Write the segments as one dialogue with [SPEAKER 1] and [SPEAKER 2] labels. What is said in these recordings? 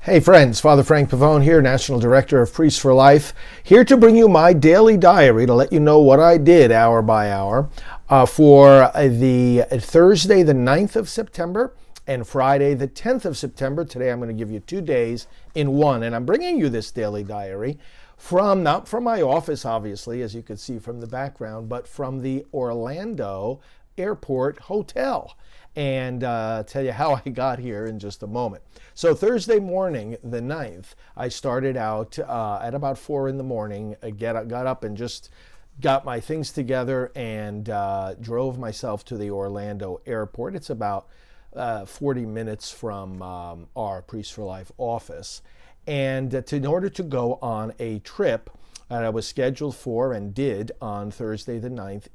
[SPEAKER 1] Hey friends, Father Frank Pavone here, National Director of Priests for Life, here to bring you my daily diary to let you know what I did hour by hour for the Thursday the 9th of September and Friday the 10th of September. Today I'm going to give you 2 days in one, and I'm bringing you this daily diary from, not from my office obviously, as you can see from the background, but from the Orlando Airport Hotel. And tell you how I got here in just a moment. So Thursday morning, the 9th, I started out at about 4 in the morning. I got up and just got my things together and drove myself to the Orlando airport. It's about 40 minutes from our Priests for Life office. And in order to go on a trip that I was scheduled for and did on Thursday the 9th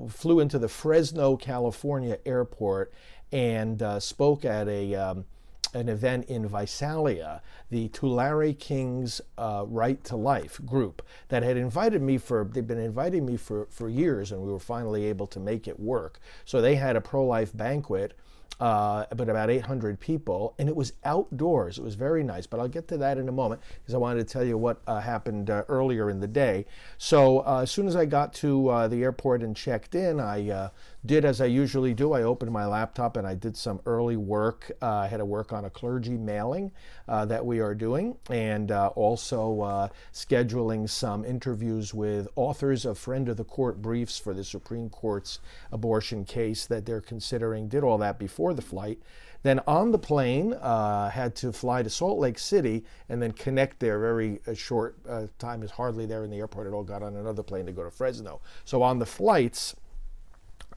[SPEAKER 1] flew into the Fresno, California airport and spoke at an event in Visalia, the Tulare Kings Right to Life group that had invited me they've been inviting me for years, and we were finally able to make it work. So they had a pro-life banquet, but about 800 people, and it was outdoors. It was very nice, but I'll get to that in a moment because I wanted to tell you what happened earlier in the day. So as soon as I got to the airport and checked in, I did as I usually do. I opened my laptop and I did some early work. I had to work on a clergy mailing that we are doing, and also scheduling some interviews with authors of Friend of the Court briefs for the Supreme Court's abortion case that they're considering. Did all that before the flight. Then on the plane, had to fly to Salt Lake City and then connect there. Very short time is hardly there in the airport at all. Got on another plane to go to Fresno. So on the flights,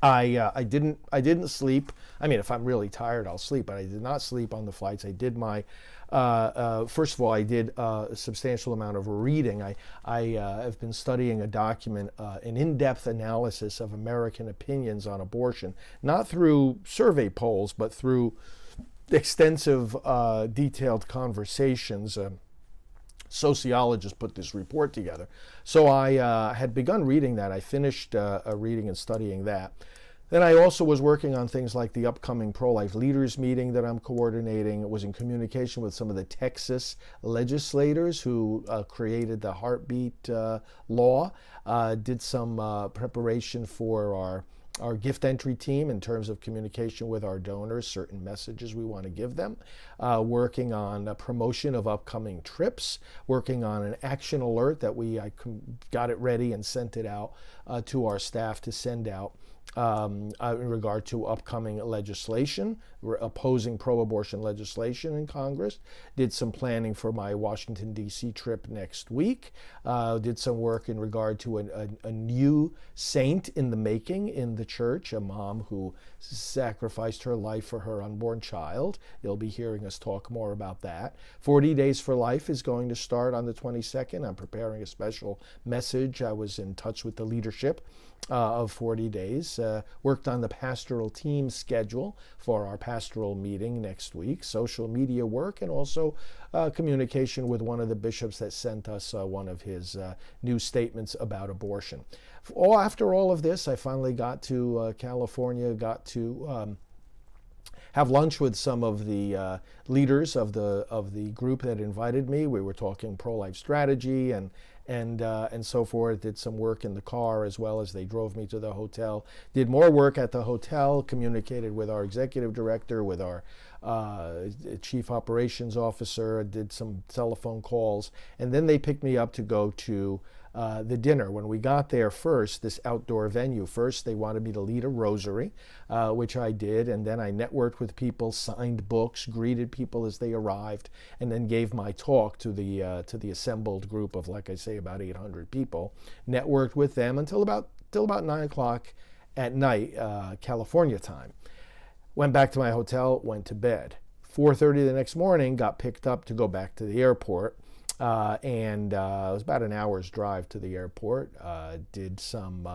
[SPEAKER 1] I didn't sleep. I mean, if I'm really tired, I'll sleep, but I did not sleep on the flights. I did my first of all, I did a substantial amount of reading. I have been studying a document, an in-depth analysis of American opinions on abortion, not through survey polls, but through extensive, detailed conversations. Sociologists put this report together. So I had begun reading that. I finished reading and studying that. Then I also was working on things like the upcoming pro-life leaders meeting that I'm coordinating. I was in communication with some of the Texas legislators who created the heartbeat law. Did some preparation for our gift entry team in terms of communication with our donors, certain messages we want to give them, working on a promotion of upcoming trips, working on an action alert that I got it ready and sent it out to our staff to send out in regard to upcoming legislation. We're opposing pro-abortion legislation in Congress. Did some planning for my Washington, D.C. trip next week. Did some work in regard to a new saint in the making in the church, a mom who sacrificed her life for her unborn child. You'll be hearing us talk more about that. 40 Days for Life is going to start on the 22nd. I'm preparing a special message. I was in touch with the leadership of 40 Days. Worked on the pastoral team schedule for our pastoral meeting next week, social media work, and also communication with one of the bishops that sent us one of his new statements about abortion. After all of this, I finally got to California, got to have lunch with some of the leaders of the group that invited me. We were talking pro-life strategy and so forth. Did some work in the car as well as they drove me to the hotel. Did more work at the hotel, communicated with our executive director, with our chief operations officer, did some telephone calls, and then they picked me up to go to the dinner. When we got there first, this outdoor venue, first they wanted me to lead a rosary, which I did, and then I networked with people, signed books, greeted people as they arrived, and then gave my talk to the assembled group of, like I say, about 800 people. Networked with them until about 9 o'clock at night, California time. Went back to my hotel, went to bed. 4:30 the next morning, got picked up to go back to the airport. And it was about an hour's drive to the airport. Did some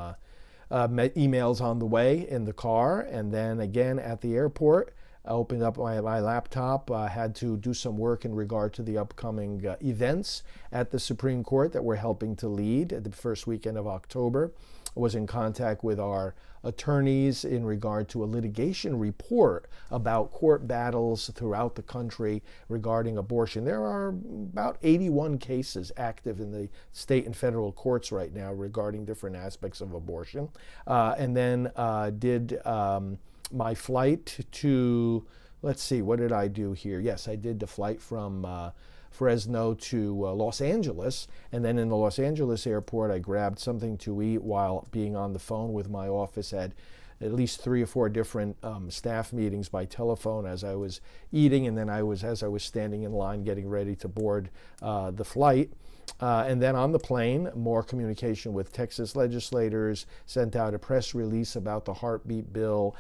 [SPEAKER 1] emails on the way in the car, and then again at the airport, I opened up my laptop. I had to do some work in regard to the upcoming events at the Supreme Court that we're helping to lead at the first weekend of October. was in contact with our attorneys in regard to a litigation report about court battles throughout the country regarding abortion. There are about 81 cases active in the state and federal courts right now regarding different aspects of abortion. And then did my flight to, let's see, what did I do here? Yes, I did the flight from Fresno to Los Angeles, and then in the Los Angeles airport I grabbed something to eat while being on the phone with my office. Had at least 3 or 4 different staff meetings by telephone as I was eating, and then as I was standing in line getting ready to board the flight. And then on the plane, more communication with Texas legislators, sent out a press release about the heartbeat bill,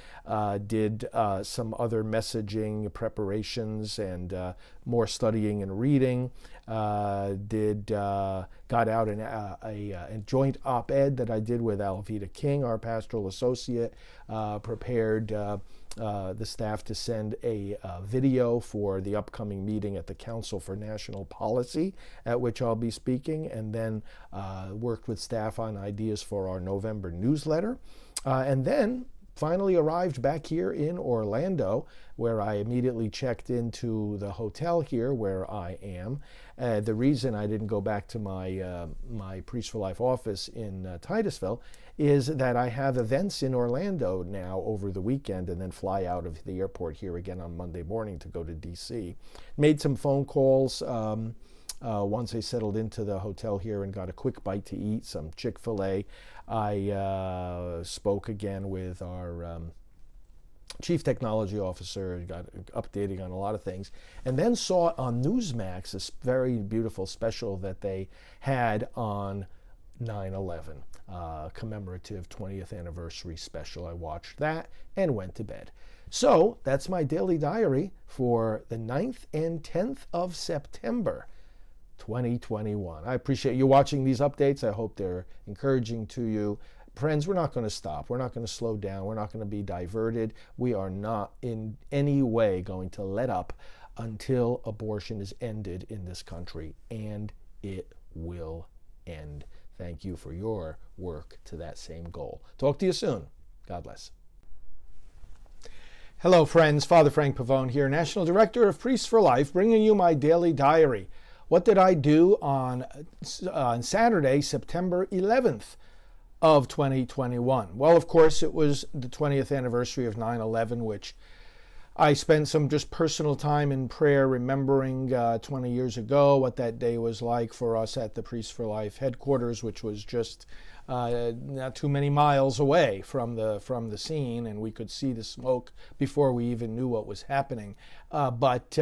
[SPEAKER 1] did some other messaging preparations and more studying and reading, got out a joint op-ed that I did with Alveda King, our pastoral associate, prepared the staff to send a video for the upcoming meeting at the Council for National Policy, at which I'll be speaking, and then worked with staff on ideas for our November newsletter, and then finally arrived back here in Orlando, where I immediately checked into the hotel here where I am. The reason I didn't go back to my Priest for Life office in Titusville is that I have events in Orlando now over the weekend, and then fly out of the airport here again on Monday morning to go to D.C. Made some phone calls once I settled into the hotel here and got a quick bite to eat, some Chick-fil-A. I spoke again with our chief technology officer, got updating on a lot of things, and then saw on Newsmax this very beautiful special that they had on 9/11, commemorative 20th anniversary special. I watched that and went to bed. So that's my daily diary for the 9th and 10th of September. 2021. I appreciate you watching these updates. I hope they're encouraging to you. Friends, we're not going to stop. We're not going to slow down. We're not going to be diverted. We are not in any way going to let up until abortion is ended in this country, and it will end. Thank you for your work to that same goal. Talk to you soon. God bless. Hello, friends. Father Frank Pavone here, National Director of Priests for Life, bringing you my daily diary. What did I do on Saturday, September 11th of 2021? Well, of course, it was the 20th anniversary of 9/11, which I spent some just personal time in prayer, remembering 20 years ago what that day was like for us at the Priests for Life headquarters, which was just not too many miles away from the scene, and we could see the smoke before we even knew what was happening. But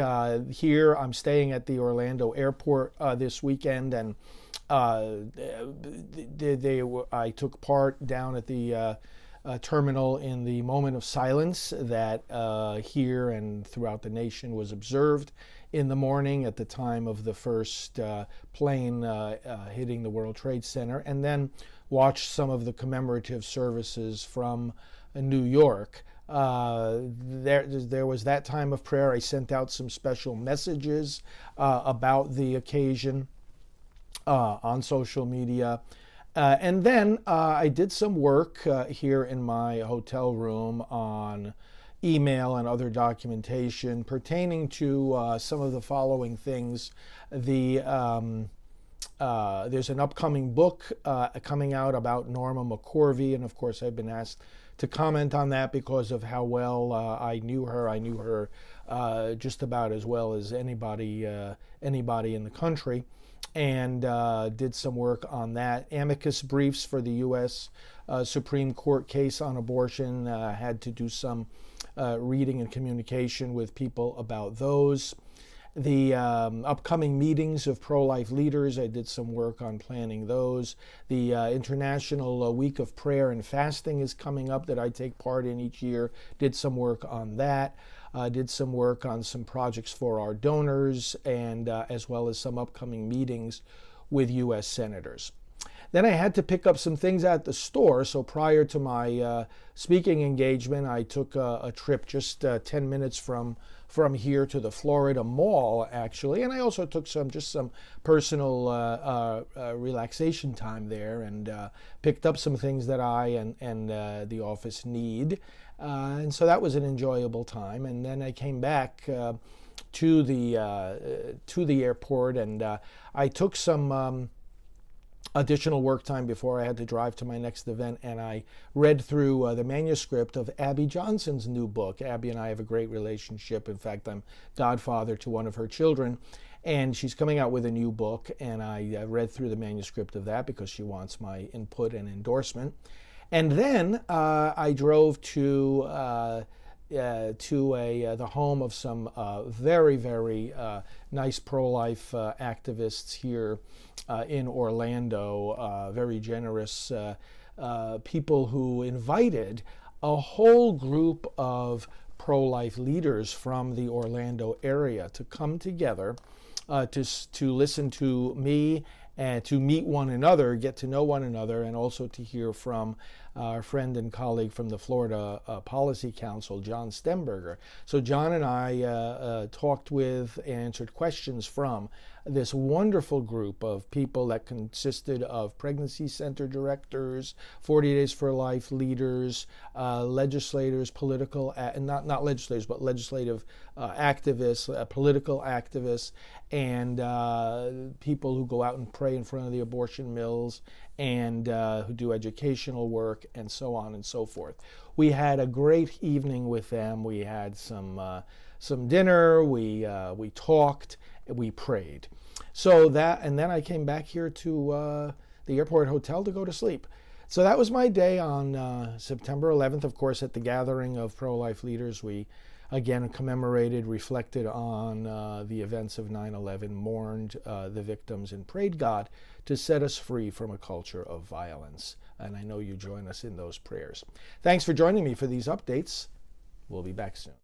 [SPEAKER 1] here I'm staying at the Orlando airport this weekend, and I took part down at the terminal in the moment of silence that here and throughout the nation was observed in the morning at the time of the first plane hitting the World Trade Center, and then watched some of the commemorative services from New York. There was that time of prayer. I sent out some special messages about the occasion on social media. And then I did some work here in my hotel room on email and other documentation pertaining to some of the following things. There's an upcoming book coming out about Norma McCorvey, and of course I've been asked to comment on that because of how well I knew her. I knew her just about as well as anybody in the country. And did some work on that. Amicus briefs for the U.S. Supreme Court case on abortion. Had to do some reading and communication with people about those. The upcoming meetings of pro-life leaders, I did some work on planning those. The International Week of Prayer and Fasting is coming up that I take part in each year. Did some work on that. Did some work on some projects for our donors, and as well as some upcoming meetings with U.S. senators. Then I had to pick up some things at the store. So prior to my speaking engagement, I took a trip just 10 minutes from here to the Florida Mall, actually. And I also took some personal relaxation time there, and picked up some things that I and the office need. And so that was an enjoyable time. And then I came back to the airport, and I took some additional work time before I had to drive to my next event, and I read through the manuscript of Abby Johnson's new book. Abby and I have a great relationship. In fact, I'm godfather to one of her children, and she's coming out with a new book, and I read through the manuscript of that because she wants my input and endorsement. And then I drove to the home of some very, very nice pro-life activists here in Orlando, very generous people who invited a whole group of pro-life leaders from the Orlando area to come together to listen to me and to meet one another, get to know one another, and also to hear from our friend and colleague from the Florida Policy Council, John Stemberger. So John and I talked with and answered questions from this wonderful group of people that consisted of pregnancy center directors, 40 Days for Life leaders, legislators, political, not legislators, but legislative activists, political activists, and people who go out and pray in front of the abortion mills, and who do educational work, and so on and so forth. We had a great evening with them. We had some dinner. We talked. We prayed. So that, and then I came back here to the airport hotel to go to sleep. So that was my day on September 11th. Of course, at the gathering of pro-life leaders, we again commemorated, reflected on the events of 9/11, mourned the victims, and prayed God to set us free from a culture of violence. And I know you join us in those prayers. Thanks for joining me for these updates. We'll be back soon.